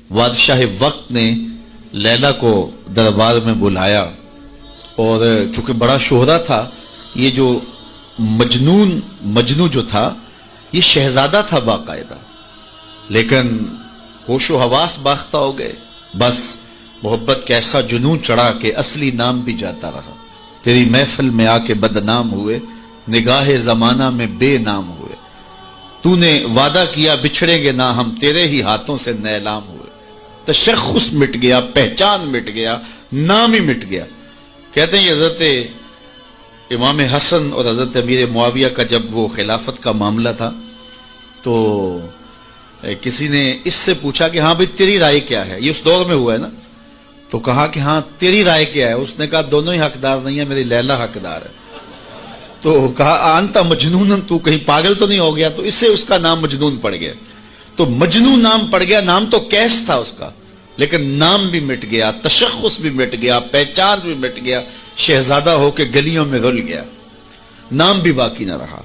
بادشاہ وقت نے لیلا کو دربار میں بلایا، اور چونکہ بڑا شہرہ تھا، یہ جو مجنو جو تھا یہ شہزادہ تھا باقاعدہ، لیکن ہوش و حواس باختہ ہو گئے، بس محبت کا ایسا جنون چڑھا کہ اصلی نام بھی جاتا رہا۔ تیری محفل میں آ کے بدنام ہوئے، نگاہ زمانہ میں بے نام ہوئے، تو نے وعدہ کیا بچھڑیں گے نہ ہم، تیرے ہی ہاتھوں سے نیلام ہوئے۔ تشخص مٹ گیا، پہچان مٹ گیا، نام ہی مٹ گیا۔ کہتے ہیں یہ حضرت امام حسن اور حضرت امیر معاویہ کا جب وہ خلافت کا معاملہ تھا تو کسی نے اس سے پوچھا کہ ہاں بھئی تیری رائے کیا ہے، یہ اس دور میں ہوا ہے نا، تو کہا کہ ہاں تیری رائے کیا ہے؟ اس نے کہا دونوں ہی حقدار نہیں ہے، میری لیلا حقدار ہے۔ تو کہا آنتا مجنون، تو کہیں پاگل تو نہیں ہو گیا؟ تو اس سے اس کا نام مجنون پڑ گیا۔ تو مجنون نام پڑ گیا، نام تو کیس تھا اس کا، لیکن نام بھی مٹ گیا، تشخص بھی مٹ گیا، پہچان بھی مٹ گیا، شہزادہ ہو کے گلیوں میں رل گیا، نام بھی باقی نہ رہا۔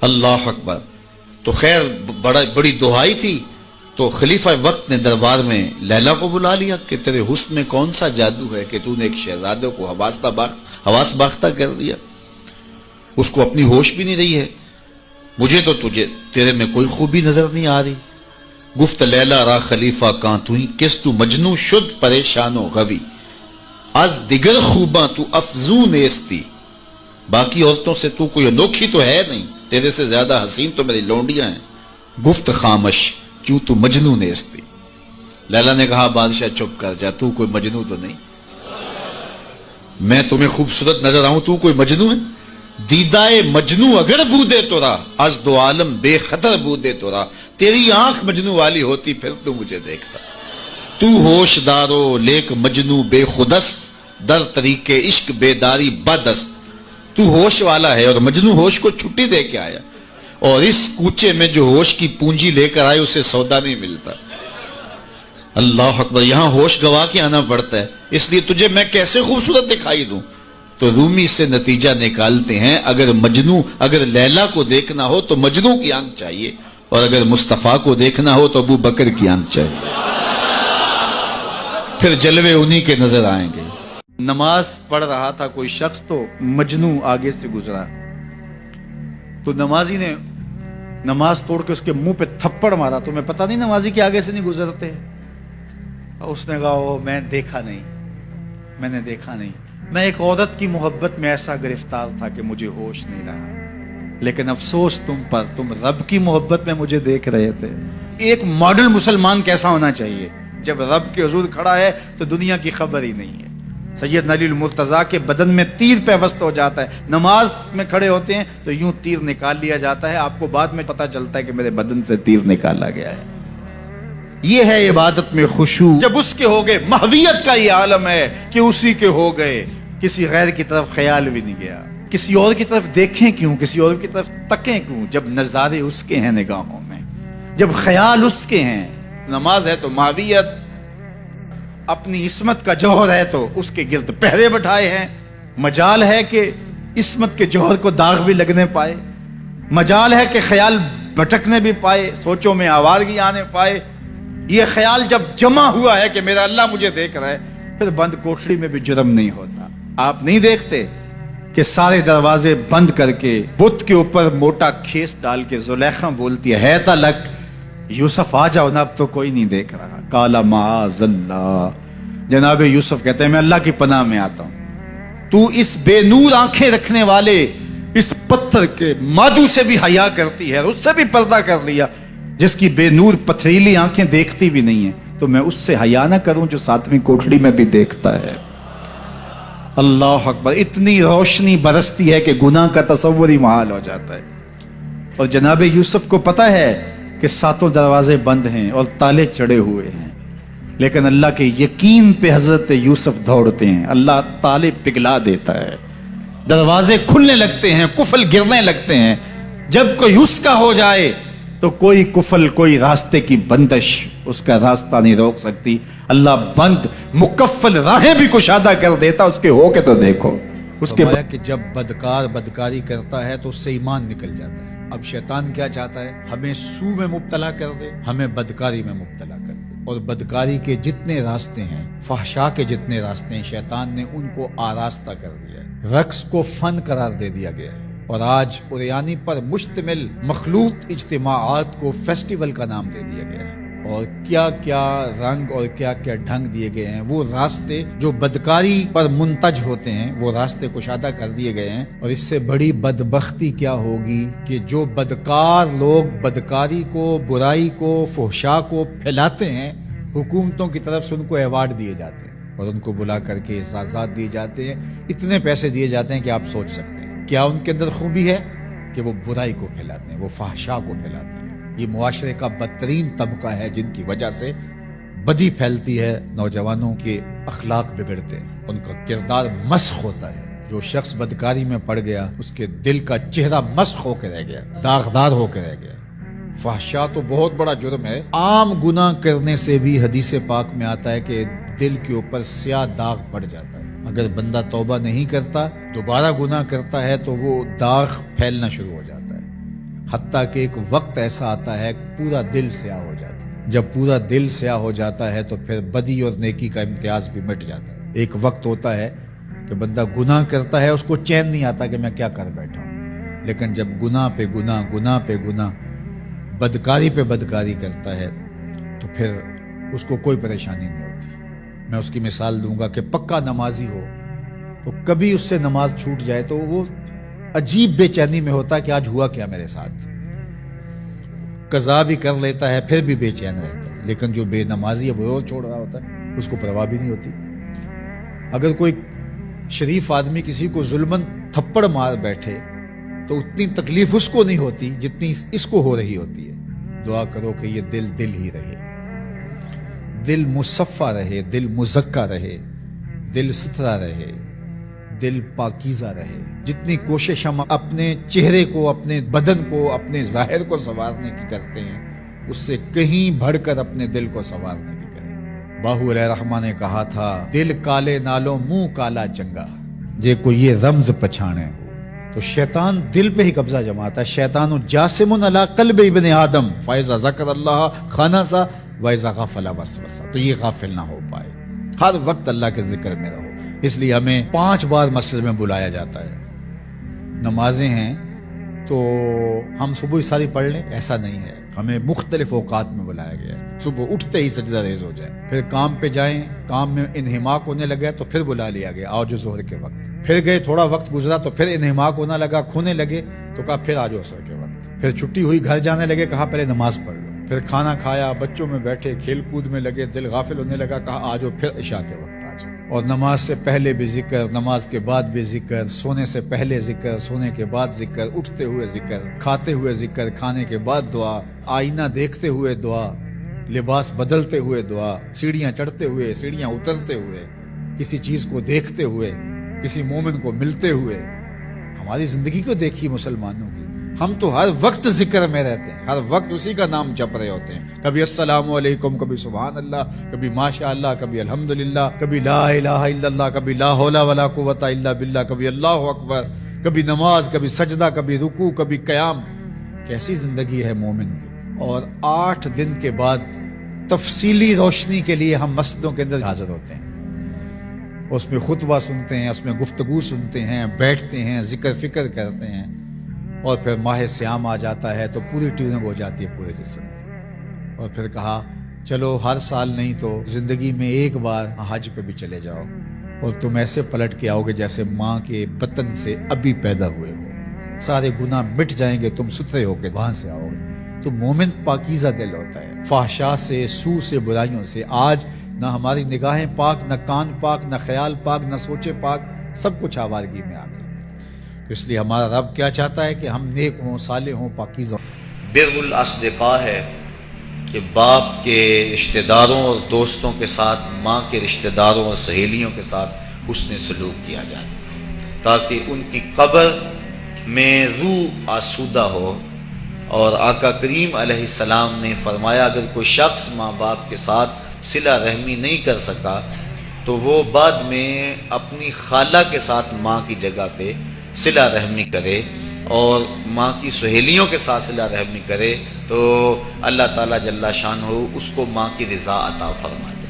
اللہ اکبر۔ تو خیر بڑی دہائی تھی، تو خلیفہ وقت نے دربار میں لیلا کو بلا لیا کہ تیرے حسن میں کون سا جادو ہے کہ تو نے ایک شہزادے کو حواس باختہ کر دیا، اس کو اپنی ہوش بھی نہیں رہی ہے، مجھے تو تیرے میں کوئی خوبی نظر نہیں آ رہی۔ گفت لیلا را خلیفہ کان تو ہی کس تو مجنو شد پریشان و غوی، از دیگر خوباں تو افزون نیستی، باقی عورتوں سے تو کوئی انوکھی تو ہے نہیں، تیرے سے زیادہ حسین تو میری لونڈیاں ہیں۔ گفت خامش کیوں تو مجنو نیستی، لیلا نے کہا بادشاہ چپ کر جا، تو کوئی مجنو تو نہیں، میں تمہیں خوبصورت نظر آؤں، تو کوئی مجنو ہے؟ دیدائے مجنو اگر بودے تو را، از دو عالم بے خطر بودے تو را، تیری آنکھ مجنو والی ہوتی پھر تو مجھے دیکھتا، تو ہوش دارو لیک مجنو بے خودست، در طریق عشق بیداری بدست، تو ہوش والا ہے اور مجنو ہوش کو چھٹی دے کے آیا، اور اس کوچے میں جو ہوش کی پونجی لے کر آئے اسے سودا نہیں ملتا۔ اللہ اکبر۔ یہاں ہوش گوا کے آنا پڑتا ہے، اس لیے تجھے میں کیسے خوبصورت دکھائی دوں؟ تو رومی سے نتیجہ نکالتے ہیں اگر لیلا کو دیکھنا ہو تو مجنو کی آنکھ چاہیے، اور اگر مصطفیٰ کو دیکھنا ہو تو ابو بکر کی آنکھ چاہیے، پھر جلوے انہی کے نظر آئیں گے۔ نماز پڑھ رہا تھا کوئی شخص، تو مجنو آگے سے گزرا، تو نمازی نے نماز توڑ کے اس کے منہ پہ تھپڑ مارا۔ تو میں پتہ نہیں نمازی کے آگے سے نہیں گزرتے؟ اس نے کہا میں نے دیکھا نہیں، میں ایک عورت کی محبت میں ایسا گرفتار تھا کہ مجھے ہوش نہیں رہا، لیکن افسوس تم پر، تم رب کی محبت میں مجھے دیکھ رہے تھے۔ ایک ماڈل مسلمان کیسا ہونا چاہیے؟ جب رب کے حضور کھڑا ہے تو دنیا کی خبر ہی نہیں ہے۔ سید علی المرتضیٰ کے بدن میں تیر پیوست ہو جاتا ہے، نماز میں کھڑے ہوتے ہیں تو یوں تیر نکال لیا جاتا ہے، آپ کو بعد میں پتہ چلتا ہے کہ میرے بدن سے تیر نکالا گیا ہے۔ یہ ہے عبادت میں خشوع۔ جب اس کے ہو گئے، محویت کا یہ عالم ہے کہ اسی کے ہو گئے، کسی غیر کی طرف خیال بھی نہیں گیا، کسی اور کی طرف دیکھیں کیوں، کسی اور کی طرف تکیں کیوں، جب نظارے اس کے ہیں نگاہوں میں، جب خیال اس کے ہیں۔ نماز ہے تو محویت، اپنی عصمت کا جوہر ہے تو اس کے گرد پہرے بٹھائے ہیں، مجال ہے کہ عصمت کے جوہر کو داغ بھی لگنے پائے، مجال ہے کہ خیال بھٹکنے بھی پائے، سوچوں میں آوارگی آنے پائے۔ یہ خیال جب جمع ہوا ہے کہ میرا اللہ مجھے دیکھ رہا ہے، پھر بند کوٹھڑی میں بھی جرم نہیں ہوتا۔ آپ نہیں دیکھتے کہ سارے دروازے بند کر کے بت کے اوپر موٹا کھیس ڈال کے زلیخا بولتی ہے تلک یوسف آ جاؤ نا، اب تو کوئی نہیں دیکھ رہا۔ کالا معاذ اللہ، جناب یوسف کہتے ہیں میں اللہ کی پناہ میں آتا ہوں، تو اس بے نور آنکھیں رکھنے والے اس پتھر کے مادو سے بھی حیا کرتی ہے، اس سے بھی پردہ کر لیا، جس کی بے نور پتھریلی آنکھیں دیکھتی بھی نہیں ہیں، تو میں اس سے حیا نہ کروں جو ساتویں کوٹھڑی میں بھی دیکھتا ہے۔ اللہ اکبر۔ اتنی روشنی برستی ہے کہ گناہ کا تصور ہی محال ہو جاتا ہے۔ اور جناب یوسف کو پتہ ہے کہ ساتوں دروازے بند ہیں اور تالے چڑھے ہوئے ہیں، لیکن اللہ کے یقین پہ حضرت یوسف دوڑتے ہیں، اللہ تالے پگھلا دیتا ہے، دروازے کھلنے لگتے ہیں، قفل گرنے لگتے ہیں۔ جب کوئی اس کا ہو جائے تو کوئی قفل، کوئی راستے کی بندش اس کا راستہ نہیں روک سکتی۔ اللہ بند مکفل راہیں بھی کشادہ کر دیتا، اس کے ہو کے تو دیکھو۔ اس کے بعد کہ جب بدکار بدکاری کرتا ہے تو اس سے ایمان نکل جاتا ہے۔ اب شیطان کیا چاہتا ہے؟ ہمیں سو میں مبتلا کر دے، ہمیں بدکاری میں مبتلا کر دے۔ اور بدکاری کے جتنے راستے ہیں، فحشا کے جتنے راستے ہیں، شیطان نے ان کو آراستہ کر دیا ہے، رقص کو فن قرار دے دیا گیا ہے، اور آج اوریانی پر مشتمل مخلوط اجتماعات کو فیسٹیول کا نام دے دیا گیا ہے، اور کیا کیا رنگ اور کیا کیا ڈھنگ دیے گئے ہیں۔ وہ راستے جو بدکاری پر منتج ہوتے ہیں وہ راستے کشادہ کر دیے گئے ہیں، اور اس سے بڑی بدبختی کیا ہوگی کہ جو بدکار لوگ بدکاری کو، برائی کو، فحشا کو پھیلاتے ہیں، حکومتوں کی طرف سے ان کو ایوارڈ دیے جاتے ہیں اور ان کو بلا کر کے اعزازات دیے جاتے ہیں، اتنے پیسے دیے جاتے ہیں کہ آپ سوچ سکتے ہیں کیا ان کے اندر خوبی ہے کہ وہ برائی کو پھیلاتے ہیں، وہ فحشا کو پھیلاتے ہیں۔ یہ معاشرے کا بدترین طبقہ ہے جن کی وجہ سے بدی پھیلتی ہے، نوجوانوں کے اخلاق بگڑتے ہیں، ان کا کردار مسخ ہوتا ہے۔ جو شخص بدکاری میں پڑ گیا اس کے دل کا چہرہ مسخ ہو کے رہ گیا، داغدار ہو کے رہ گیا۔ فحشا تو بہت بڑا جرم ہے، عام گناہ کرنے سے بھی حدیث پاک میں آتا ہے کہ دل کے اوپر سیاہ داغ پڑ جاتا ہے۔ اگر بندہ توبہ نہیں کرتا، دوبارہ گناہ کرتا ہے تو وہ داغ پھیلنا شروع ہو جاتا ہے، حتیٰ کہ ایک وقت ایسا آتا ہے پورا دل سیاہ ہو جاتا ہے۔ جب پورا دل سیاہ ہو جاتا ہے تو پھر بدی اور نیکی کا امتیاز بھی مٹ جاتا ہے۔ ایک وقت ہوتا ہے کہ بندہ گناہ کرتا ہے، اس کو چین نہیں آتا کہ میں کیا کر بیٹھا ہوں، لیکن جب گناہ پہ گناہ، گناہ پہ گناہ، بدکاری پہ بدکاری کرتا ہے تو پھر اس کو کوئی پریشانی نہیں ہوتی۔ میں اس کی مثال دوں گا کہ پکا نمازی ہو تو کبھی اس سے نماز چھوٹ جائے تو وہ عجیب بے چینی میں ہوتا ہے کہ آج ہوا کیا میرے ساتھ، قضا بھی کر لیتا ہے پھر بھی بے چین رہتا ہے۔ لیکن جو بے نمازی ہے وہ روز چھوڑ رہا ہوتا ہے، اس کو پرواہ بھی نہیں ہوتی۔ اگر کوئی شریف آدمی کسی کو ظلمن تھپڑ مار بیٹھے تو اتنی تکلیف اس کو نہیں ہوتی جتنی اس کو ہو رہی ہوتی ہے۔ دعا کرو کہ یہ دل دل ہی رہے، دل مصفہ رہے، دل مزکہ رہے، دل ستھرا رہے، دل پاکیزہ رہے۔ جتنی کوشش ہم اپنے چہرے کو، اپنے بدن کو، اپنے ظاہر کو سنوارنے کی کرتے ہیں، اس سے کہیں بڑھ کر اپنے دل کو سنوارنے کی کریں۔ باہو علیہ رحمہ نے کہا تھا، دل کالے نالو منہ کالا چنگا، جے کو یہ رمز پچھانے ہو۔ تو شیطان دل پہ ہی قبضہ جماتا ہے۔ شیطان جاسم علی قلب ابن آدم فاذا ذکر اللہ خنسا واذا غفل وسوسہ، تو یہ غافل نہ ہو پائے، ہر وقت اللہ کے ذکر میں رہو۔ اس لیے ہمیں 5 بار مسجد میں بلایا جاتا ہے۔ نمازیں ہیں تو ہم صبح ساری پڑھ لیں ایسا نہیں ہے، ہمیں مختلف اوقات میں بلایا گیا ہے۔ صبح اٹھتے ہی سجدہ ریز ہو جائے، پھر کام پہ جائیں، کام میں انہماک ہونے لگا تو پھر بلا لیا گیا، آؤ جو ظہر کے وقت، پھر گئے تھوڑا وقت گزرا تو پھر انہماک ہونے لگا، کھونے لگے تو کہا پھر آ جاؤ عصر کے وقت، پھر چھٹی ہوئی گھر جانے لگے، کہا پہلے نماز پڑھ لو، پھر کھانا کھایا، بچوں میں بیٹھے کھیل کود میں لگے، دل غافل ہونے لگا، کہا آ جاؤ پھر عشاء کے وقت آ جاؤ۔ اور نماز سے پہلے بھی ذکر، نماز کے بعد بھی ذکر، سونے سے پہلے ذکر، سونے کے بعد ذکر، اٹھتے ہوئے ذکر، کھاتے ہوئے ذکر، کھانے کے بعد دعا، آئینہ دیکھتے ہوئے دعا، لباس بدلتے ہوئے دعا، سیڑھیاں چڑھتے ہوئے، سیڑھیاں اترتے ہوئے، کسی چیز کو دیکھتے ہوئے، کسی مومن کو ملتے ہوئے۔ ہماری زندگی کو دیکھیے مسلمانوں کی، ہم تو ہر وقت ذکر میں رہتے ہیں، ہر وقت اسی کا نام جپ رہے ہوتے ہیں، کبھی السلام علیکم، کبھی سبحان اللہ، کبھی ماشاء اللہ، کبھی الحمدللہ، کبھی لا الہ الا اللہ، کبھی لا حول ولا قوت الا باللہ، کبھی اللہ اکبر، کبھی نماز، کبھی سجدہ، کبھی رکوع، کبھی قیام۔ کیسی زندگی ہے مومن کی۔ اور 8 دن کے بعد تفصیلی روشنی کے لیے ہم مسجدوں کے اندر حاضر ہوتے ہیں، اس میں خطبہ سنتے ہیں، اس میں گفتگو سنتے ہیں، بیٹھتے ہیں، ذکر فکر کرتے ہیں، اور پھر ماہ سیام آ جاتا ہے تو پوری ٹیوننگ ہو جاتی ہے پورے جسم میں۔ اور پھر کہا چلو ہر سال نہیں تو زندگی میں ایک بار حج پہ بھی چلے جاؤ، اور تم ایسے پلٹ کے آؤ گے جیسے ماں کے بطن سے ابھی پیدا ہوئے ہو، سارے گناہ مٹ جائیں گے، تم ستھرے ہو کے وہاں سے آؤ گے۔ تو مومن پاکیزہ دل ہوتا ہے، فحشا سے، سو سے، برائیوں سے۔ آج نہ ہماری نگاہیں پاک، نہ کان پاک، نہ خیال پاک، نہ سوچے پاک، سب کچھ آوارگی میں آ گئی۔ اس لیے ہمارا رب کیا چاہتا ہے کہ ہم نیک ہوں، صالح ہوں، پاکیزہ ہوں۔ بر الاصدقاء ہے کہ باپ کے رشتہ داروں اور دوستوں کے ساتھ، ماں کے رشتہ داروں اور سہیلیوں کے ساتھ حسن سلوک کیا جائے، تاکہ ان کی قبر میں روح آسودہ ہو۔ اور آقا کریم علیہ السلام نے فرمایا اگر کوئی شخص ماں باپ کے ساتھ صلہ رحمی نہیں کر سکا تو وہ بعد میں اپنی خالہ کے ساتھ ماں کی جگہ پہ صلہ رحمی کرے، اور ماں کی سہیلیوں کے ساتھ صلہ رحمی کرے تو اللہ تعالیٰ جل شانہ اس کو ماں کی رضا عطا فرما دے۔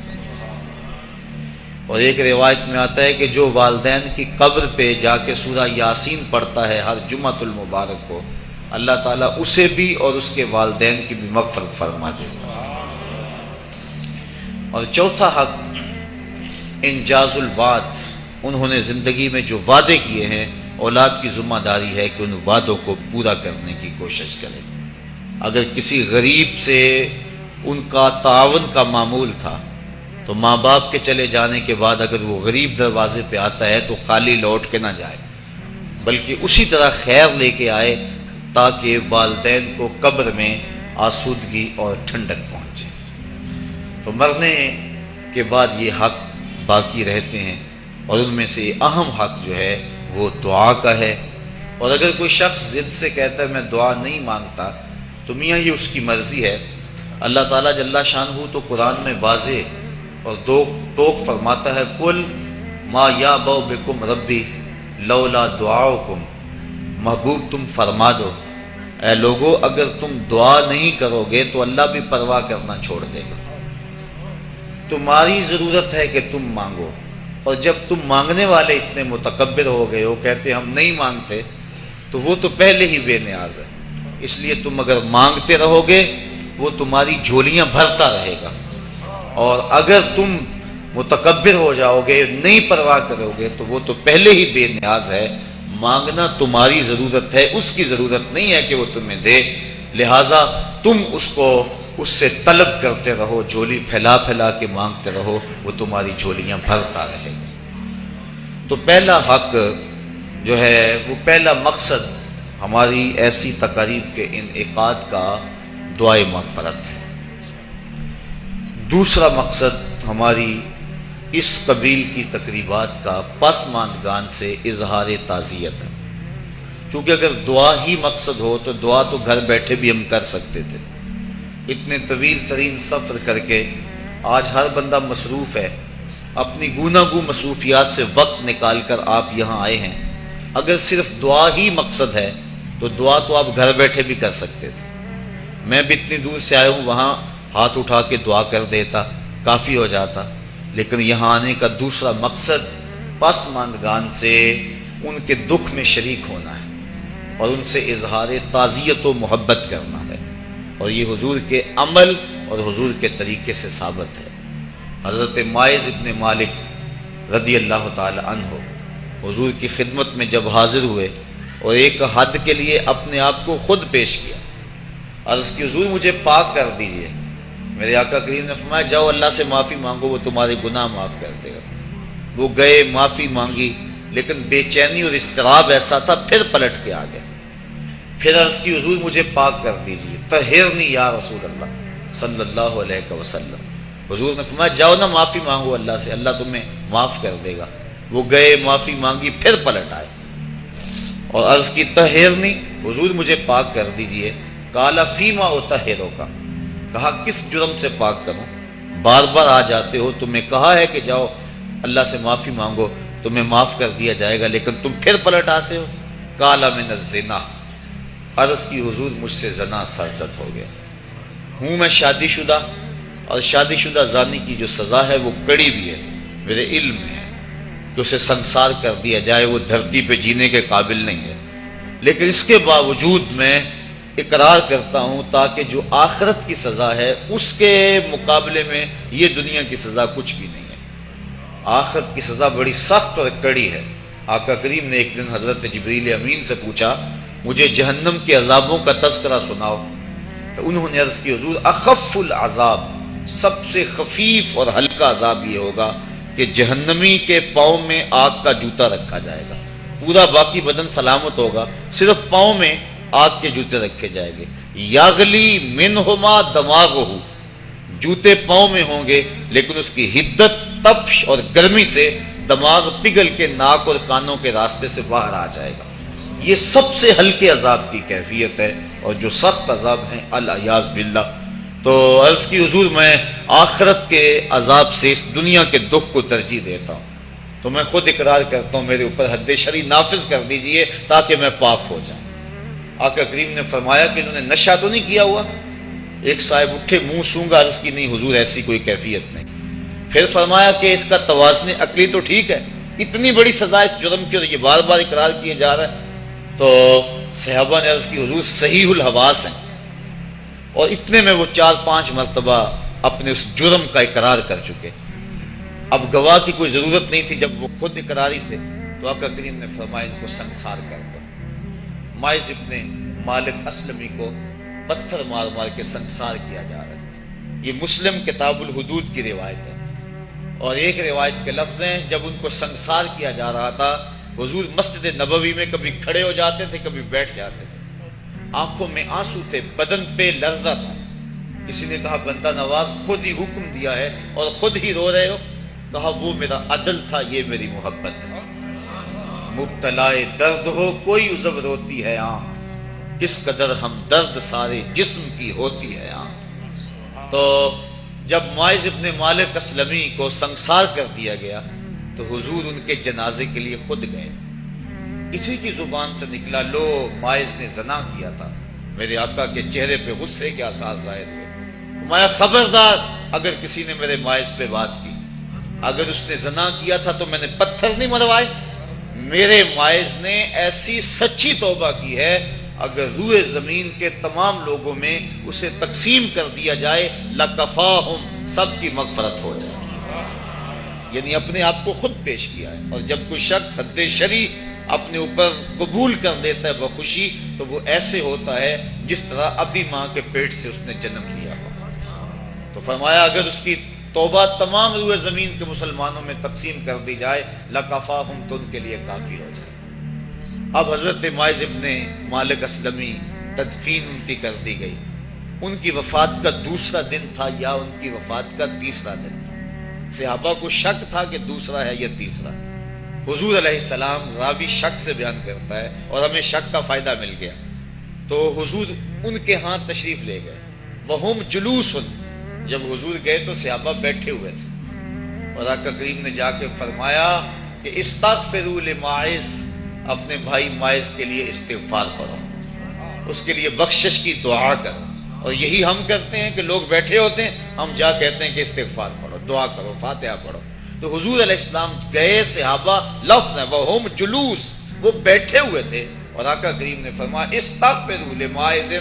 اور ایک روایت میں آتا ہے کہ جو والدین کی قبر پہ جا کے سورہ یاسین پڑھتا ہے ہر جمعۃ المبارک کو، اللہ تعالیٰ اسے بھی اور اس کے والدین کی بھی مغفرت فرما دے۔ اور چوتھا حق انجاز الوعد، انہوں نے زندگی میں جو وعدے کیے ہیں اولاد کی ذمہ داری ہے کہ ان وعدوں کو پورا کرنے کی کوشش کرے۔ اگر کسی غریب سے ان کا تعاون کا معمول تھا تو ماں باپ کے چلے جانے کے بعد اگر وہ غریب دروازے پہ آتا ہے تو خالی لوٹ کے نہ جائے، بلکہ اسی طرح خیر لے کے آئے تاکہ والدین کو قبر میں آسودگی اور ٹھنڈک پہنچے۔ تو مرنے کے بعد یہ حق باقی رہتے ہیں، اور ان میں سے اہم حق جو ہے وہ دعا کا ہے۔ اور اگر کوئی شخص ضد سے کہتا ہے میں دعا نہیں مانگتا تو میاں یہ اس کی مرضی ہے۔ اللہ تعالیٰ جل شانہ تو قرآن میں واضح اور دو ٹوک فرماتا ہے، قل ما یعبأ بکم ربی لولا دعاؤکم، محبوب تم فرما دو اے لوگو اگر تم دعا نہیں کرو گے تو اللہ بھی پرواہ کرنا چھوڑ دے گا۔ تمہاری ضرورت ہے کہ تم مانگو، اور جب تم مانگنے والے اتنے متکبر ہو گئے ہو، کہتے ہم نہیں مانگتے، تو وہ تو پہلے ہی بے نیاز ہے۔ اس لیے تم اگر مانگتے رہو گے وہ تمہاری جھولیاں بھرتا رہے گا، اور اگر تم متکبر ہو جاؤ گے، نہیں پرواہ کرو گے، تو وہ تو پہلے ہی بے نیاز ہے۔ مانگنا تمہاری ضرورت ہے، اس کی ضرورت نہیں ہے کہ وہ تمہیں دے، لہٰذا تم اس سے طلب کرتے رہو، جھولی پھیلا پھیلا کے مانگتے رہو، وہ تمہاری جھولیاں بھرتا رہے گا۔ تو پہلا حق جو ہے وہ پہلا مقصد ہماری ایسی تقاریب کے انعقاد کا دعائے مغفرت ہے۔ دوسرا مقصد ہماری اس قبیل کی تقریبات کا پسماندگان سے اظہار تعزیت ہے، چونکہ اگر دعا ہی مقصد ہو تو دعا تو گھر بیٹھے بھی ہم کر سکتے تھے۔ اتنے طویل ترین سفر کر کے آج ہر بندہ مصروف ہے، اپنی گوناگوں مصروفیات سے وقت نکال کر آپ یہاں آئے ہیں۔ اگر صرف دعا ہی مقصد ہے تو دعا تو آپ گھر بیٹھے بھی کر سکتے تھے۔ میں بھی اتنی دور سے آیا ہوں، وہاں ہاتھ اٹھا کے دعا کر دیتا، کافی ہو جاتا، لیکن یہاں آنے کا دوسرا مقصد پسماندگان سے ان کے دکھ میں شریک ہونا ہے اور ان سے اظہار تعزیت و محبت کرنا ہے، اور یہ حضور کے عمل اور حضور کے طریقے سے ثابت ہے۔ حضرت ماعز ابن مالک رضی اللہ تعالی عنہ حضور کی خدمت میں جب حاضر ہوئے اور ایک حد کے لیے اپنے آپ کو خود پیش کیا، عرض کی حضور مجھے پاک کر دیجئے۔ میرے آقا کریم نے فرمایا جاؤ اللہ سے معافی مانگو، وہ تمہارے گناہ معاف کر دے گا۔ وہ گئے، معافی مانگی، لیکن بے چینی اور اضطراب ایسا تھا، پھر پلٹ کے آ گئے۔ پھر عرض کی حضور مجھے پاک کر دیجئے، طہرنی یا رسول اللہ صلی اللہ علیہ وسلم۔ حضور نے فرمایا جاؤ نا معافی مانگو اللہ سے، اللہ تمہیں معاف کر دے گا۔ وہ گئے، معافی مانگی، پھر پلٹ آئے اور عرض کی طہرنی، حضور مجھے پاک کر دیجئے۔ قال فیما اطہرک، کہا کس جرم سے پاک کروں؟ بار بار آ جاتے ہو، تمہیں کہا ہے کہ جاؤ اللہ سے معافی مانگو، تمہیں معاف کر دیا جائے گا، لیکن تم پھر پلٹ آتے ہو۔ قال من الزنا، عرض کی حضور مجھ سے زنا سرزد ہو گیا ہوں، میں شادی شدہ، اور شادی شدہ زانی کی جو سزا ہے وہ کڑی بھی ہے، میرے علم میں ہے کہ اسے سنسار کر دیا جائے، وہ دھرتی پہ جینے کے قابل نہیں ہے، لیکن اس کے باوجود میں اقرار کرتا ہوں تاکہ جو آخرت کی سزا ہے اس کے مقابلے میں یہ دنیا کی سزا کچھ بھی نہیں ہے۔ آخرت کی سزا بڑی سخت اور کڑی ہے۔ آقا کریم نے ایک دن حضرت جبریل امین سے پوچھا مجھے جہنم کے عذابوں کا تذکرہ سناؤ، تو انہوں نے عرض کی حضور اخف العذاب، سب سے خفیف اور ہلکا عذاب یہ ہوگا کہ جہنمی کے پاؤں میں آگ کا جوتا رکھا جائے گا، پورا باقی بدن سلامت ہوگا، صرف پاؤں میں آگ کے جوتے رکھے جائیں گے۔ یاغلی منہما دماغہ، جوتے پاؤں میں ہوں گے لیکن اس کی حدت، تپش اور گرمی سے دماغ پگھل کے ناک اور کانوں کے راستے سے باہر آ جائے گا۔ یہ سب سے ہلکے عذاب کی کیفیت ہے، اور جو سخت عذاب ہیں العیاذ باللہ۔ تو عرض کی حضور میں آخرت کے عذاب سے اس دنیا کے دکھ کو ترجیح دیتا ہوں، تو میں خود اقرار کرتا ہوں میرے اوپر حد شرعی نافذ کر دیجئے تاکہ میں پاک ہو جاؤں۔ آقا کریم نے فرمایا کہ انہوں نے نشہ تو نہیں کیا ہوا؟ ایک صاحب اٹھے، منہ سونگا، عرض کی نہیں حضور ایسی کوئی کیفیت نہیں۔ پھر فرمایا کہ اس کا توازن عقلی تو ٹھیک ہے، اتنی بڑی سزا اس جرم کی اور یہ بار بار اقرار کیے جا رہا ہے؟ تو صحابہ نے عرض کی حضور صحیح الحواس ہیں، اور اتنے میں وہ 4-5 مرتبہ اپنے اس جرم کا اقرار کر چکے، اب گواہ کی کوئی ضرورت نہیں تھی۔ جب وہ خود اقراری تھے تو آقا کریم نے فرمایا ان کو سنسار کر دو۔ ماعز ابن مالک اسلمی کو پتھر مار مار کے سنسار کیا جا رہا ہے۔ یہ مسلم کتاب الحدود کی روایت ہے، اور ایک روایت کے لفظ ہیں جب ان کو سنسار کیا جا رہا تھا، حضور مسجد نبوی میں کبھی کھڑے ہو جاتے تھے، کبھی بیٹھ جاتے تھے، آنکھوں میں آنسو تھے، بدن پہ لرزہ تھا۔ کسی نے کہا بندہ نواز خود ہی حکم دیا ہے اور خود ہی رو رہے ہو؟ کہا وہ میرا عدل تھا، یہ میری محبت ہے۔ مبتلائے درد ہو کوئی عذب روتی ہے آنکھ، کس قدر ہم درد سارے جسم کی ہوتی ہے آنکھ۔ تو جب ماعز ابن مالک اسلمی کو سنسار کر دیا گیا تو حضور ان کے جنازے کے لیے خود گئے۔ کسی کی زبان سے نکلا لو ماعز نے زنا کیا تھا، میرے آقا کے چہرے پہ غصے کے آثار ظاہر ہوئے۔ فرمایا خبردار اگر کسی نے میرے ماعز پہ بات کی، اگر اس نے زنا کیا تھا تو میں نے پتھر نہیں مروائے، میرے ماعز نے ایسی سچی توبہ کی ہے اگر روئے زمین کے تمام لوگوں میں اسے تقسیم کر دیا جائے لَكَفَاهُمْ، سب کی مغفرت ہو جائے۔ یعنی اپنے آپ کو خود پیش کیا ہے، اور جب کوئی شخص حد شرعی اپنے اوپر قبول کر لیتا ہے بخوشی تو وہ ایسے ہوتا ہے جس طرح ابھی ماں کے پیٹ سے اس نے جنم لیا ہو۔ تو فرمایا اگر اس کی توبہ تمام روئے زمین کے مسلمانوں میں تقسیم کر دی جائے لَكَفَاهُمْ، تو ان کے لیے کافی ہو جائے۔ اب حضرت ماعز ابن مالک اسلمی تدفین ان کی کر دی گئی۔ ان کی وفات کا دوسرا دن تھا یا ان کی وفات کا تیسرا دن تھا؟ صحابہ کو شک تھا کہ دوسرا ہے یا تیسرا۔ حضور علیہ السلام راوی شک سے بیان کرتا ہے اور ہمیں شک کا فائدہ مل گیا، تو حضور ان کے ہاں تشریف لے گئے۔ وہم جلوس، جب حضور گئے تو صحابہ بیٹھے ہوئے تھے، اور آقا کریم نے جا کے فرمایا کہ استغفروا لماعز، اپنے بھائی ماعز کے لیے استغفار پڑھو، اس کے لیے بخشش کی دعا کرو۔ اور یہی ہم کرتے ہیں کہ لوگ بیٹھے ہوتے ہیں، ہم جا کہتے ہیں کہ استغفار پڑھو، دعا کرو، فاتحہ پڑھو۔ تو حضور علیہ السلام گئے، صحابہ لفظ ہے وہم جلوس، وہ بیٹھے ہوئے تھے، اور آقا کریم نے فرمایا استغفروا لماعز،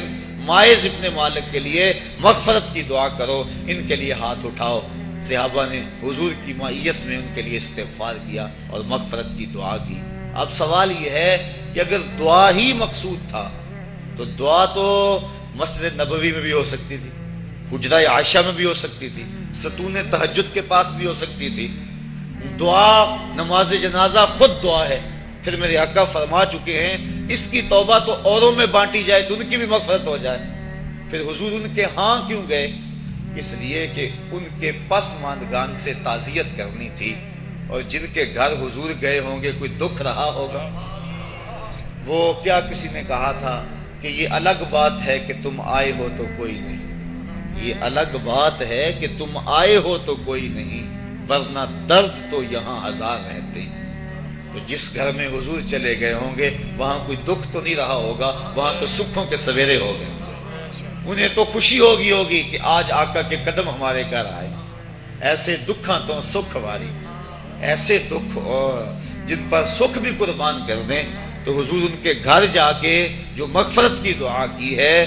ماعز ابن مالک کے لیے مغفرت کی دعا کرو، ان کے لیے ہاتھ اٹھاؤ۔ صحابہ نے حضور کی معیت میں ان کے لیے استغفار کیا اور مغفرت کی دعا کی۔ اب سوال یہ ہے کہ اگر دعا ہی مقصود تھا تو دعا تو مسجد نبوی میں بھی ہو سکتی تھی، حجرہ عائشہ میں بھی ہو سکتی تھی، ستون تہجد کے پاس بھی ہو سکتی تھی۔ دعا نماز جنازہ خود دعا ہے، پھر میرے آقا فرما چکے ہیں اس کی توبہ تو اوروں میں بانٹی جائے تو ان کی بھی مغفرت ہو جائے۔ پھر حضور ان کے ہاں کیوں گئے؟ اس لیے کہ ان کے پسماندگان سے تعزیت کرنی تھی، اور جن کے گھر حضور گئے ہوں گے کوئی دکھ رہا ہوگا۔ وہ کیا کسی نے کہا تھا کہ یہ الگ بات ہے کہ تم آئے ہو تو کوئی نہیں، یہ الگ بات ہے کہ تم آئے ہو تو کوئی نہیں، ورنہ درد تو یہاں ہزار رہتے ہیں۔ تو جس گھر میں حضور چلے گئے ہوں گے وہاں کوئی دکھ تو نہیں رہا ہوگا، وہاں تو سکھوں کے سویرے ہو گئے۔ انہیں تو خوشی ہوگی کہ آج آقا کے قدم ہمارے گھر آئے، ایسے دکھاں تو سکھ واری، ایسے دکھ اور جن پر سکھ بھی قربان کر دیں۔ تو حضور ان کے گھر جا کے جو مغفرت کی دعا کی ہے،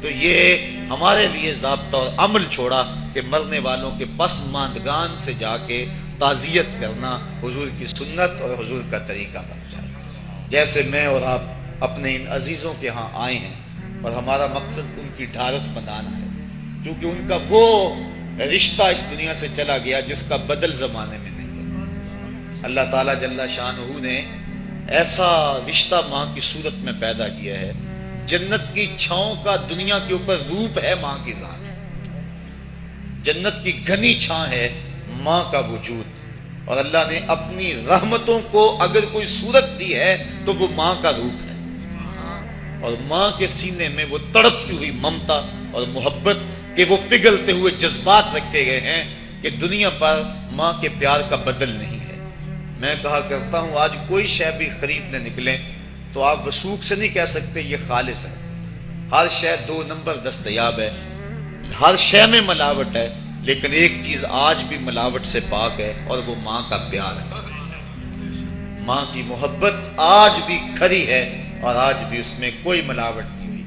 تو یہ ہمارے لیے ضابطہ اور عمل چھوڑا کہ مرنے والوں کے پسماندگان سے جا کے تعزیت کرنا حضور کی سنت اور حضور کا طریقہ بن جائے۔ جیسے میں اور آپ اپنے ان عزیزوں کے ہاں آئے ہیں اور ہمارا مقصد ان کی ڈھارس بنانا ہے، کیونکہ ان کا وہ رشتہ اس دنیا سے چلا گیا جس کا بدل زمانے میں نہیں ہے۔ اللہ تعالیٰ جل شانہ نے ایسا رشتہ ماں کی صورت میں پیدا کیا ہے، جنت کی چھاؤں کا دنیا کے اوپر روپ ہے ماں کی ذات، جنت کی گھنی چھاں ہے ماں کا وجود، اور اللہ نے اپنی رحمتوں کو اگر کوئی صورت دی ہے تو وہ ماں کا روپ ہے، اور ماں کے سینے میں وہ تڑپتی ہوئی ممتا اور محبت کے وہ پگھلتے ہوئے جذبات رکھے گئے ہیں کہ دنیا پر ماں کے پیار کا بدل نہیں ہے۔ میں کہا کرتا ہوں آج کوئی شے بھی خریدنے نکلیں تو تو آپ وثوق سے نہیں کہہ سکتے یہ خالص ہے. ہر شے 2 نمبر دستیاب ہے، ہر شے میں ملاوٹ ہے، لیکن ایک چیز آج بھی ملاوٹ سے پاک ہے اور وہ ماں کا پیار ہے. ماں کی محبت آج بھی کھری ہے اور آج بھی اس میں کوئی ملاوٹ نہیں ہوئی.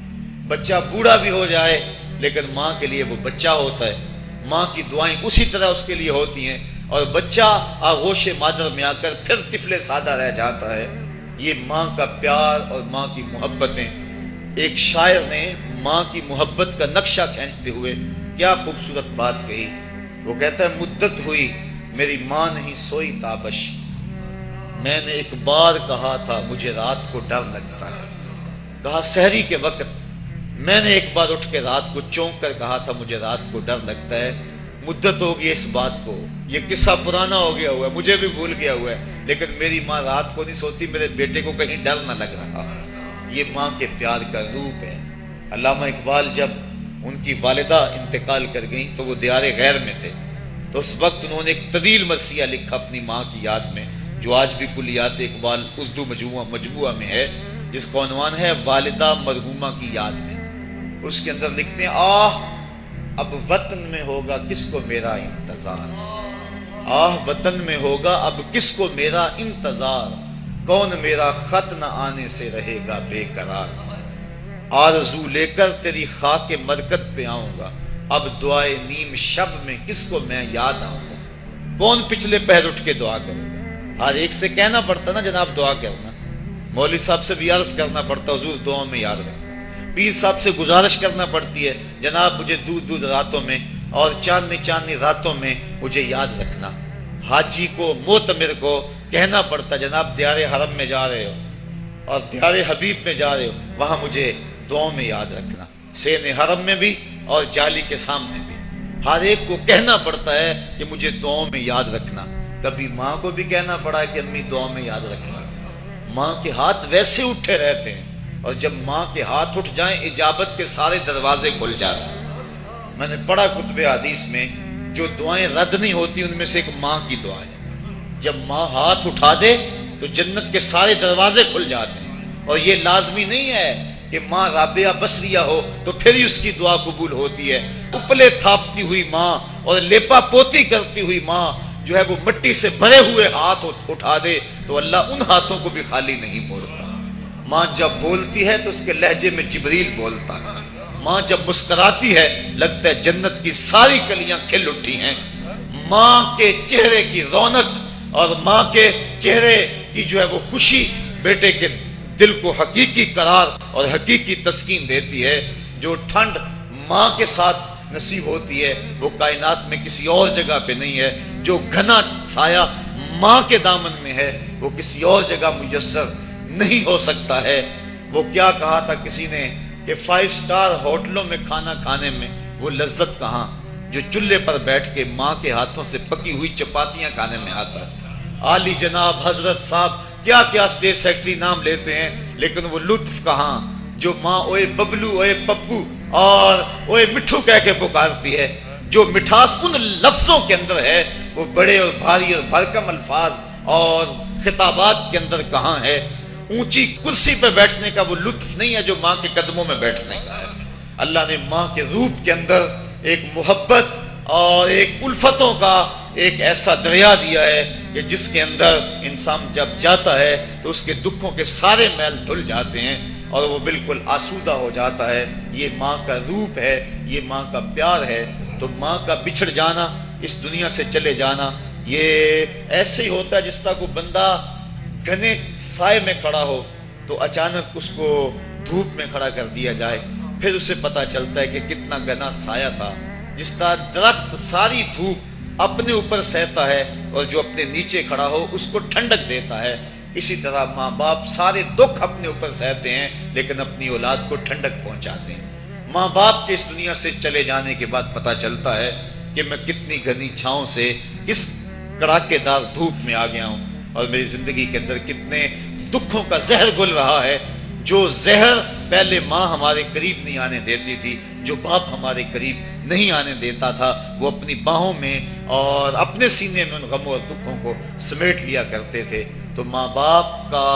بچہ بوڑھا بھی ہو جائے لیکن ماں کے لیے وہ بچہ ہوتا ہے. ماں کی دعائیں اسی طرح اس کے لیے ہوتی ہیں اور بچہ آغوش مادر میں آ کر پھر طفل سادہ رہ جاتا ہے. یہ ماں کا پیار اور ماں کی محبتیں. ایک شاعر نے ماں کی محبت کا نقشہ کھینچتے ہوئے کیا خوبصورت بات کہی. وہ کہتا ہے مدت ہوئی میری ماں نہیں سوئی تابش، میں نے ایک بار کہا تھا مجھے رات کو ڈر لگتا ہے. کہا سحری کے وقت میں نے ایک بار اٹھ کے رات کو چونک کر کہا تھا مجھے رات کو ڈر لگتا ہے. مدت ہوگی اس بات کو، یہ قصہ پرانا ہو گیا ہوا ہے، مجھے بھی بھول گیا ہوا ہے، لیکن میری ماں رات کو نہیں سوتی، میرے بیٹے کو کہیں ڈر نہ لگ رہا. یہ ماں کے پیار کا روپ ہے. علامہ اقبال جب ان کی والدہ انتقال کر گئیں تو وہ دیار غیر میں تھے، تو اس وقت انہوں نے ایک طویل مرثیہ لکھا اپنی ماں کی یاد میں، جو آج بھی کلیات اقبال اردو مجموعہ میں ہے، جس کا عنوان ہے والدہ مرحومہ کی یاد میں. اس کے اندر لکھتے ہیں آہ اب وطن میں ہوگا کس کو میرا انتظار، آہ وطن میں ہوگا اب کس کو میرا انتظار، کون میرا خط نہ آنے سے رہے گا بے قرار، آرزو لے کر تیری خاک مرکت پہ آؤں گا، اب دعائے نیم شب میں کس کو میں یاد آؤں گا. کون پچھلے پہر اٹھ کے دعا کرے گا؟ ہر ایک سے کہنا پڑتا نا جناب دعا کرنا، مولوی صاحب سے بھی عرض کرنا پڑتا حضور دعا میں یاد رکھنا، پیر صاحب سے گزارش کرنا پڑتی ہے جناب مجھے دودھ راتوں میں اور چاندنی راتوں میں مجھے یاد رکھنا. حاجی کو معتمر کو کہنا پڑتا جناب دیار حرم میں جا رہے ہو اور دیار حبیب میں جا رہے ہو، وہاں مجھے دعاؤں میں یاد رکھنا، سین حرم میں بھی اور جالی کے سامنے بھی. ہر ایک کو کہنا پڑتا ہے کہ مجھے دعاؤں میں یاد رکھنا. کبھی ماں کو بھی کہنا پڑا ہے کہ امی دعاؤں میں یاد رکھنا. ماں کے ہاتھ ویسے اٹھے رہتے ہیں اور جب ماں کے ہاتھ اٹھ جائیں اجابت کے سارے دروازے کھل جاتے ہیں. میں نے پڑھا کتب حدیث میں جو دعائیں رد نہیں ہوتی ان میں سے ایک ماں کی دعا ہے. جب ماں ہاتھ اٹھا دے تو جنت کے سارے دروازے کھل جاتے ہیں. اور یہ لازمی نہیں ہے کہ ماں رابعہ بصریہ ہو تو پھر ہی اس کی دعا قبول ہوتی ہے. اپلے تھاپتی ہوئی ماں اور لیپا پوتی کرتی ہوئی ماں جو ہے وہ مٹی سے بھرے ہوئے ہاتھ اٹھا دے تو اللہ ان ہاتھوں کو بھی خالی نہیں موڑتا. ماں جب بولتی ہے تو اس کے لہجے میں جبریل بولتا ہے. ماں جب مسکراتی ہے لگتا ہے جنت کی ساری کلیاں کھل اٹھی ہیں. ماں کے چہرے کی رونق اور ماں کے چہرے کی جو ہے وہ خوشی بیٹے کے دل کو حقیقی قرار اور حقیقی تسکین دیتی ہے. جو ٹھنڈ ماں کے ساتھ نصیب ہوتی ہے وہ کائنات میں کسی اور جگہ پہ نہیں ہے. جو گھنا سایہ ماں کے دامن میں ہے وہ کسی اور جگہ میسر نہیں ہو سکتا ہے. وہ کیا کہا تھا کسی نے کہ 5 سٹار ہوٹلوں میں کھانا کھانے میں وہ لذت کہاں جو چولہے پر بیٹھ کے ماں کے ہاتھوں سے پکی ہوئی چپاتیاں کھانے میں آتا ہے. عالی جناب حضرت صاحب کیا کیا اسٹیٹ سیکرٹری نام لیتے ہیں لیکن وہ لطف کہاں جو ماں اوئے ببلو اوئے پپو اور اوئے مٹھو کہہ کے پکارتی ہے. جو مٹھاس ان لفظوں کے اندر ہے وہ بڑے اور بھاری اور بھرکم الفاظ اور خطابات کے اندر کہاں ہے. اونچی کرسی پہ بیٹھنے کا وہ لطف نہیں ہے جو ماں کے قدموں میں بیٹھنے کا ہے. اللہ نے ماں کے روپ کے اندر ایک محبت اور ایک الفتوں کا ایک ایسا دریا دیا ہے کہ جس کے اندر انسان جب جاتا ہے تو اس کے دکھوں کے سارے میل دھل جاتے ہیں اور وہ بالکل آسودہ ہو جاتا ہے. یہ ماں کا روپ ہے، یہ ماں کا پیار ہے. تو ماں کا بچھڑ جانا، اس دنیا سے چلے جانا، یہ ایسے ہی ہوتا ہے جس طرح کوئی بندہ گھنے سائے میں کھڑا ہو تو اچانک اس کو دھوپ میں کھڑا کر دیا جائے، پھر اسے پتا چلتا ہے کہ کتنا گھنا سایہ تھا. جس طرح درخت ساری دھوپ اپنے اوپر سہتا ہے اور جو اپنے نیچے کھڑا ہو اس کو ٹھنڈک دیتا ہے، اسی طرح ماں باپ سارے دکھ اپنے اوپر سہتے ہیں لیکن اپنی اولاد کو ٹھنڈک پہنچاتے ہیں. ماں باپ کے اس دنیا سے چلے جانے کے بعد پتا چلتا ہے کہ میں کتنی گھنی چھاؤں سے کس کڑاکے دار دھوپ میں آ گیا ہوں اور میری زندگی کے اندر کتنے دکھوں کا زہر گل رہا ہے. جو زہر پہلے ماں ہمارے قریب نہیں آنے دیتی تھی، جو باپ ہمارے قریب نہیں آنے دیتا تھا، وہ اپنی باہوں میں اور اپنے سینے میں ان غموں اور دکھوں کو سمیٹ لیا کرتے تھے. تو ماں باپ کا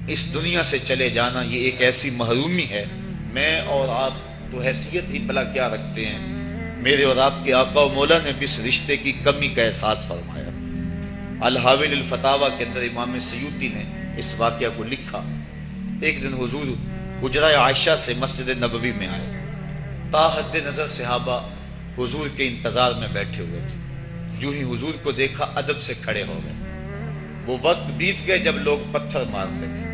اس دنیا سے چلے جانا یہ ایک ایسی محرومی ہے. میں اور آپ تو حیثیت ہی بلا کیا رکھتے ہیں. میرے اور آپ کے آقا و مولا نے بھی اس رشتے کی کمی کا احساس فرمایا. الحاویل الفتاوی کے اندر امام سیوطی نے اس واقعہ کو لکھا. ایک دن حضور حجرہ عائشہ سے مسجد نبوی میں آئے. تا حد نظر صحابہ حضور کے انتظار میں بیٹھے ہوئے تھے. جو ہی حضور کو دیکھا ادب سے کھڑے ہو گئے. وہ وقت بیت گئے جب لوگ پتھر مارتے تھے.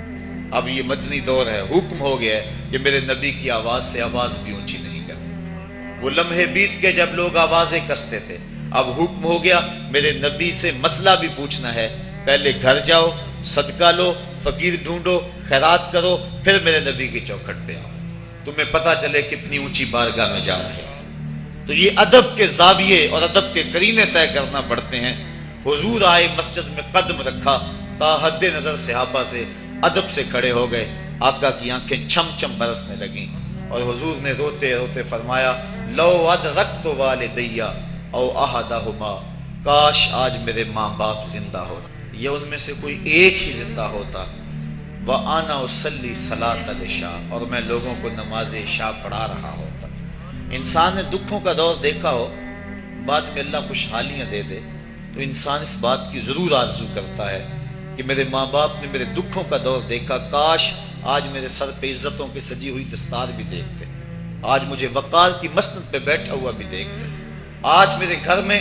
اب یہ مدنی دور ہے, حکم ہو گیا ہے کہ میرے نبی کی آواز سے آواز بھی اونچی نہیں کریں. وہ لمحے بیت گئے جب لوگ آوازیں کستے تھے. اب حکم ہو گیا میرے نبی سے مسئلہ بھی پوچھنا ہے, پہلے گھر جاؤ, صدقہ لو, فقیر ڈھونڈو, خیرات کرو, پھر میرے نبی کی چوکھٹ پہ آؤ, تمہیں پتہ چلے کتنی اونچی بارگاہ میں جا رہے ہیں. تو یہ ادب کے زاویے اور ادب کے قرینے طے کرنا پڑتے ہیں. حضور آئے, مسجد میں قدم رکھا, تا حد نظر صحابہ سے ادب سے کھڑے ہو گئے. آقا کی آنکھیں چھم چھم برسنے لگیں اور حضور نے روتے روتے فرمایا, لو ادرکت والدیا او احدہما, کاش آج میرے ماں باپ زندہ ہو, یا ان میں سے کوئی ایک ہی زندہ ہوتا. وَأَنَا أُصَلِّي صَلَاةَ الْعِشَاءِ, اور میں لوگوں کو نماز عشاء پڑھا رہا ہوتا. انسان نے دکھوں کا دور دیکھا ہو, بعد میں اللہ خوشحالیاں دے دے, تو انسان اس بات کی ضرور آرزو کرتا ہے کہ میرے ماں باپ نے میرے دکھوں کا دور دیکھا, کاش آج میرے سر پہ عزتوں کی سجی ہوئی دستار بھی دیکھتے, آج مجھے وقار کی مسند پہ بیٹھا ہوا بھی دیکھتے, آج میرے گھر میں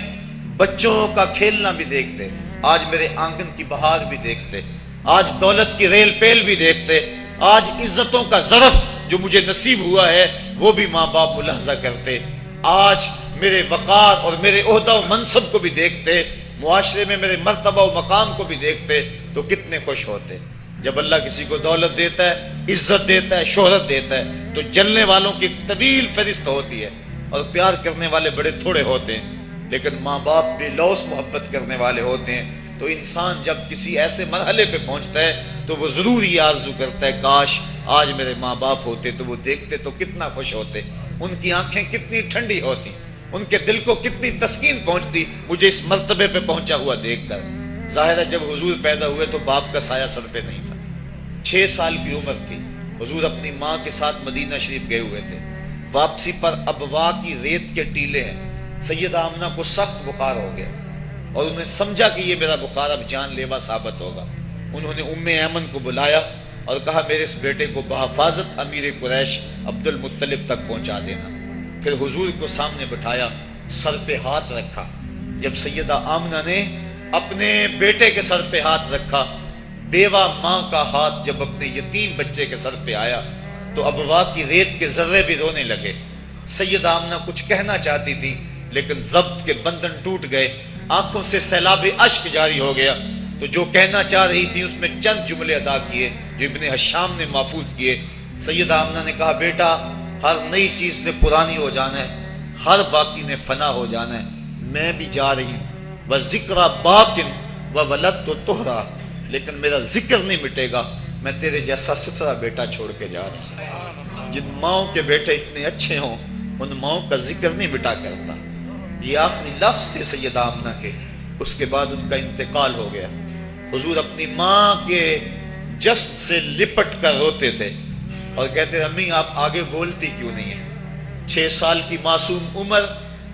بچوں کا کھیلنا بھی دیکھتے, آج میرے آنگن کی بہار بھی دیکھتے, آج دولت کی ریل پیل بھی دیکھتے, آج عزتوں کا ظرف جو مجھے نصیب ہوا ہے وہ بھی ماں باپ ملاحظہ کرتے, آج میرے وقار اور میرے عہدہ و منصب کو بھی دیکھتے, معاشرے میں میرے مرتبہ و مقام کو بھی دیکھتے, تو کتنے خوش ہوتے. جب اللہ کسی کو دولت دیتا ہے, عزت دیتا ہے, شہرت دیتا ہے, تو جلنے والوں کی ایک طویل فہرست ہوتی ہے اور پیار کرنے والے بڑے تھوڑے ہوتے ہیں. لیکن ماں باپ بے لوث محبت کرنے والے ہوتے ہیں. تو انسان جب کسی ایسے مرحلے پہ پہنچتا ہے تو وہ ضرور یہ آرزو کرتا ہے, کاش آج میرے ماں باپ ہوتے تو وہ دیکھتے تو کتنا خوش ہوتے, ان کی آنکھیں کتنی ٹھنڈی ہوتی, ان کے دل کو کتنی تسکین پہنچتی مجھے اس مرتبے پہ پہنچا ہوا دیکھ کر. ظاہر ہے جب حضور پیدا ہوئے تو باپ کا سایہ سر پہ نہیں تھا. 6 سال کی عمر تھی, حضور اپنی ماں کے ساتھ مدینہ شریف گئے ہوئے تھے. واپسی پر ابوا کی ریت کے ٹیلے ہیں. سیدہ آمنہ کو سخت بخار ہو گیا اور انہوں نے سمجھا کہ یہ میرا بخار اب جان لیوا ثابت ہوگا. انہوں نے ام ایمن کو بلایا اور کہا میرے اس بیٹے کو بحفاظت امیر قریش عبد المطلب تک پہنچا دینا. پھر حضور کو سامنے بٹھایا, سر پہ ہاتھ رکھا. جب سیدہ آمنہ نے اپنے بیٹے کے سر پہ ہاتھ رکھا, بیوہ ماں کا ہاتھ جب اپنے یتیم بچے کے سر پہ آیا تو ابوا کی ریت کے ذرے بھی رونے لگے. سیدہ آمنہ کچھ کہنا چاہتی تھی لیکن ضبط کے بندھن ٹوٹ گئے, آنکھوں سے سیلاب اشک جاری ہو گیا. تو جو کہنا چاہ رہی تھی اس میں چند جملے ادا کیے جو ابن حشام نے محفوظ کیے. سیدہ آمنہ نے کہا, بیٹا ہر نئی چیز نے پرانی ہو جانا ہے, ہر باقی نے فنا ہو جانا ہے, میں بھی جا رہی ہوں. وَذِكْرَ بَاقٍ وَوَلَدْتُ طُهْرًا, لیکن میرا ذکر نہیں مٹے گا, میں تیرے جیسا ستھرا بیٹا چھوڑ کے جا رہا ہوں. جن ماؤں کے بیٹے اتنے اچھے ہوں ان ماؤں کا ذکر نہیں مٹا کرتا. یہ آخری لفظ تھے سیدہ آمنہ کے. اس کے بعد ان کا انتقال ہو گیا. حضور اپنی ماں کے جسد سے لپٹ کر روتے تھے اور کہتے امی آپ آگے بولتی کیوں نہیں ہیں. 6 سال کی معصوم عمر,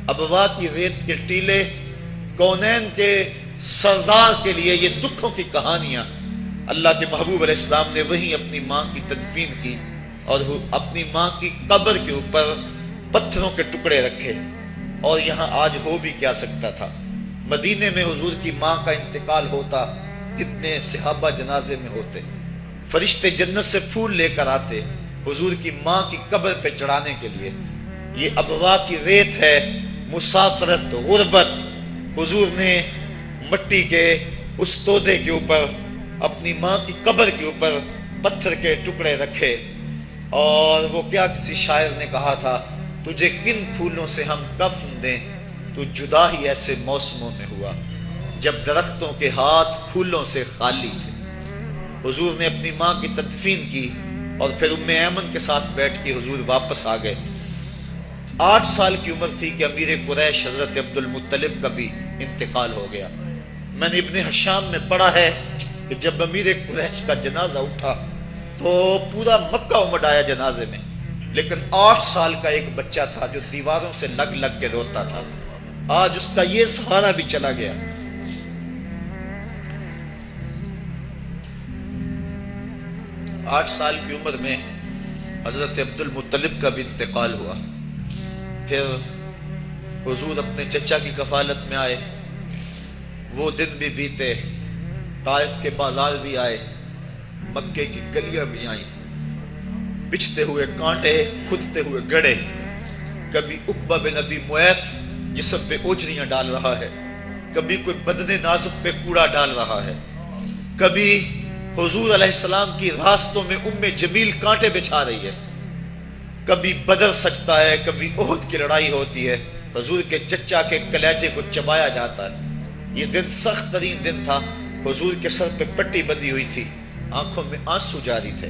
ابوا کی ریت کے ٹیلے, کونین کے سردار کے لیے یہ دکھوں کی کہانیاں. اللہ کے محبوب علیہ السلام نے وہیں اپنی ماں کی تدفین کی اور اپنی ماں کی قبر کے اوپر پتھروں کے ٹکڑے رکھے. اور یہاں آج ہو بھی کیا سکتا تھا. مدینے میں حضور کی ماں کا انتقال ہوتا, کتنے صحابہ جنازے میں ہوتے, فرشتے جنت سے پھول لے کر آتے حضور کی ماں کی قبر پہ چڑھانے کے لیے. یہ ابوا کی ریت ہے, مسافرت, غربت. حضور نے مٹی کے اس تودے کے اوپر اپنی ماں کی قبر کے اوپر پتھر کے ٹکڑے رکھے. اور وہ کیا کسی شاعر نے کہا تھا, تجھے کن پھولوں سے ہم کفن دیں, تو جدا ہی ایسے موسموں میں ہوا جب درختوں کے ہاتھ پھولوں سے خالی تھے. حضور نے اپنی ماں کی تدفین کی اور پھر ام ایمن کے ساتھ بیٹھ کے حضور واپس آ گئے. 8 سال کی عمر تھی کہ امیر قریش حضرت عبد المطلب کا بھی انتقال ہو گیا. میں نے ابن حشام میں پڑھا ہے کہ جب امیر قریش کا جنازہ اٹھا تو پورا مکہ امڈ آیا جنازے میں، لیکن 8 سال کا ایک بچہ تھا جو دیواروں سے لگ لگ کے روتا تھا، آج اس کا یہ سہارا بھی چلا گیا۔ 8 سال کی عمر میں حضرت عبد المطلب کا بھی انتقال ہوا۔ پھر حضور اپنے چچا کی کفالت میں آئے، وہ دن بھی بیتے، طائف کے بازار بھی آئے، مکے کی گلیاں بھی آئیں، بچھتے ہوئے کانٹے، کھدتے ہوئے گڑے، کبھی عقبہ بن ابی معیط جسم پہ اوجریاں ڈال رہا ہے، کبھی کوئی بدن نازک پہ کوڑا ڈال رہا ہے، کبھی حضور علیہ السلام کی راستوں میں ام جمیل کانٹے بچھا رہی ہے، کبھی بدر سجتا ہے، کبھی احد کی لڑائی ہوتی ہے، حضور کے چچا کے کلیجے کو چبایا جاتا ہے۔ یہ دن سخت ترین دن تھا، حضور کے سر پہ پٹی بندھی ہوئی تھی، آنکھوں میں آنسو جاری تھے،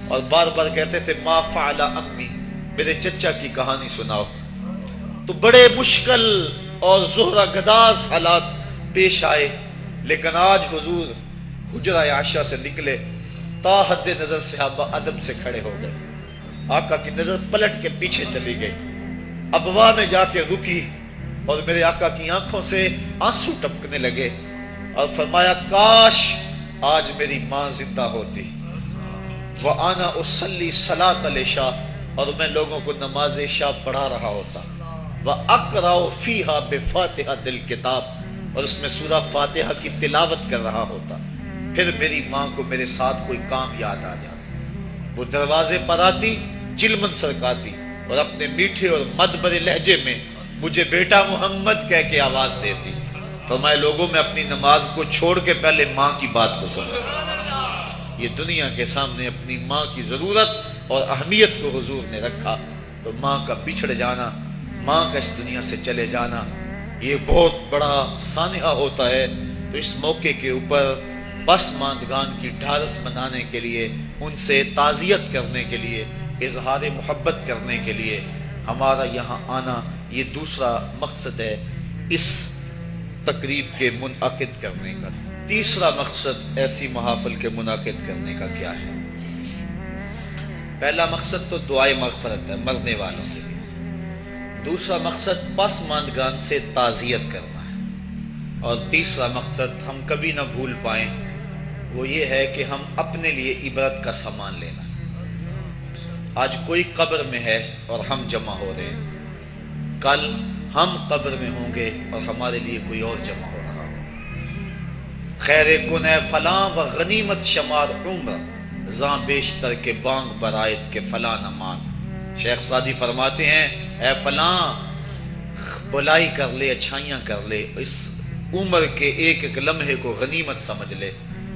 اور بار بار کہتے تھے ما فعل امی، میرے چچا کی کہانی سناؤ۔ تو بڑے مشکل اور زہرہ گداز حالات پیش آئے، لیکن آج حضور حجرہ عائشہ سے نکلے، تا حد نظر صحابہ ادب سے کھڑے ہو گئے، آقا کی نظر پلٹ کے پیچھے چلی گئی، ابوا میں جا کے رکی، اور میرے آقا کی آنکھوں سے آنسو ٹپکنے لگے، اور فرمایا کاش آج میری ماں زندہ ہوتی، وَأَنَا أُصَلِّي صَلَاةَ الْعِشَاءِ، اور میں لوگوں کو نماز عشاء پڑھا رہا ہوتا، وَأَقْرَأُ فِيهَا بِفَاتِحَةِ الْكِتَابِ، اور اس میں سورہ فاتحہ کی تلاوت کر رہا ہوتا، پھر میری ماں کو میرے ساتھ کوئی کام یاد آ جاتا، وہ دروازے پر آتی، چلمن سرکاتی، اور اپنے میٹھے اور مد بھرے لہجے میں مجھے بیٹا محمد کہہ کے آواز دیتی، فرمائے لوگوں میں اپنی نماز کو چھوڑ کے پہلے ماں کی بات کو سنو۔ یہ دنیا کے سامنے اپنی ماں کی ضرورت اور اہمیت کو حضور نے رکھا، تو ماں کا بچھڑ جانا، ماں کا اس دنیا سے چلے جانا، یہ بہت بڑا سانحہ ہوتا ہے۔ تو اس موقع کے اوپر پسماندگان کی ڈھارس منانے کے لیے، ان سے تعزیت کرنے کے لیے، اظہار محبت کرنے کے لیے ہمارا یہاں آنا، یہ دوسرا مقصد ہے اس تقریب کے منعقد کرنے کا۔ تیسرا مقصد ایسی محافل کے منعقد کرنے کا کیا ہے؟ پہلا مقصد تو دعائے مغفرت ہے مرنے والوں کے لیے، دوسرا مقصد پسماندگان سے تعزیت کرنا ہے، اور تیسرا مقصد ہم کبھی نہ بھول پائیں وہ یہ ہے کہ ہم اپنے لیے عبرت کا سامان لینا۔ آج کوئی قبر میں ہے اور ہم جمع ہو رہے ہیں، کل ہم قبر میں ہوں گے اور ہمارے لیے کوئی اور جمع ہو رہا ہو۔ خیر کنے فلاں و غنیمت شمار عمر، زاں بیشتر کے بانگ برائت کے فلاں نمان۔ شیخ سعدی فرماتے ہیں اے فلاں بلائی کر لے، اچھائیاں کر لے، اس عمر کے ایک ایک لمحے کو غنیمت سمجھ لے،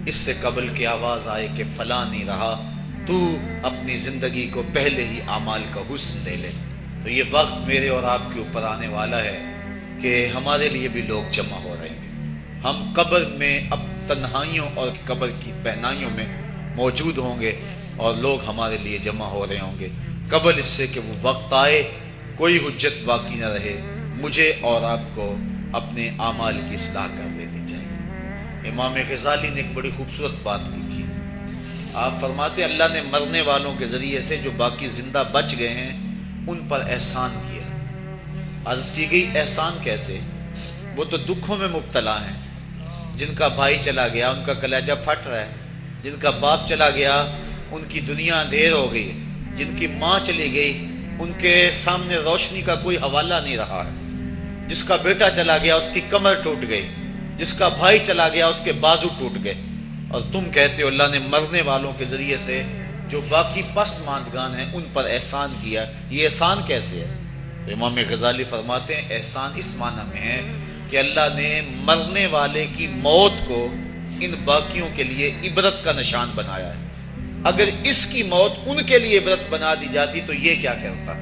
اس سے قبل کی آواز آئے کہ فلاں نہیں رہا، تو اپنی زندگی کو پہلے ہی اعمال کا حسن دے لے۔ تو یہ وقت میرے اور آپ کے اوپر آنے والا ہے کہ ہمارے لیے بھی لوگ جمع ہو رہے ہیں، ہم قبر میں اب تنہائیوں اور قبر کی پہنائیوں میں موجود ہوں گے، اور لوگ ہمارے لیے جمع ہو رہے ہوں گے، قبل اس سے کہ وہ وقت آئے کوئی حجت باقی نہ رہے، مجھے اور آپ کو اپنے اعمال کی اصلاح کر لینی چاہیے۔ امام غزالی نے ایک بڑی خوبصورت بات لکھی، آپ فرماتے ہیں اللہ نے مرنے والوں کے ذریعے سے جو باقی زندہ بچ گئے ہیں ان پر احسان کیا۔ عرض کی گئی احسان کیسے؟ وہ تو دکھوں میں مبتلا ہیں، جن کا بھائی چلا گیا ان کا کلیجہ پھٹ رہا ہے، جن کا باپ چلا گیا ان کی دنیا اندھیر ہو گئی، جن کی ماں چلی گئی ان کے سامنے روشنی کا کوئی حوالہ نہیں رہا ہے، جس کا بیٹا چلا گیا اس کی کمر ٹوٹ گئی، جس کا بھائی چلا گیا اس کے بازو ٹوٹ گئے، اور تم کہتے ہو اللہ نے مرنے والوں کے ذریعے سے جو باقی پسماندگان ہیں ان پر احسان کیا۔ یہ احسان کیسے ہے؟ تو امام غزالی فرماتے ہیں احسان اس معنی میں ہے کہ اللہ نے مرنے والے کی موت کو ان باقیوں کے لیے عبرت کا نشان بنایا ہے۔ اگر اس کی موت ان کے لیے عبرت بنا دی جاتی تو یہ کیا کرتا؟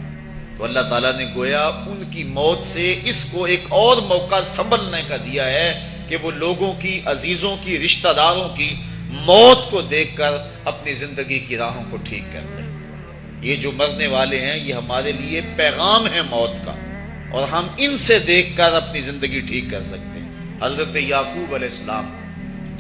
تو اللہ تعالیٰ نے گویا ان کی موت سے اس کو ایک اور موقع سنبھلنے کا دیا ہے کہ وہ لوگوں کی، عزیزوں کی، رشتہ داروں کی موت کو دیکھ کر اپنی زندگی کی راہوں کو ٹھیک کر لیں۔ یہ جو مرنے والے ہیں یہ ہمارے لیے پیغام ہے موت کا، اور ہم ان سے دیکھ کر اپنی زندگی ٹھیک کر سکتے ہیں۔ حضرت یعقوب علیہ السلام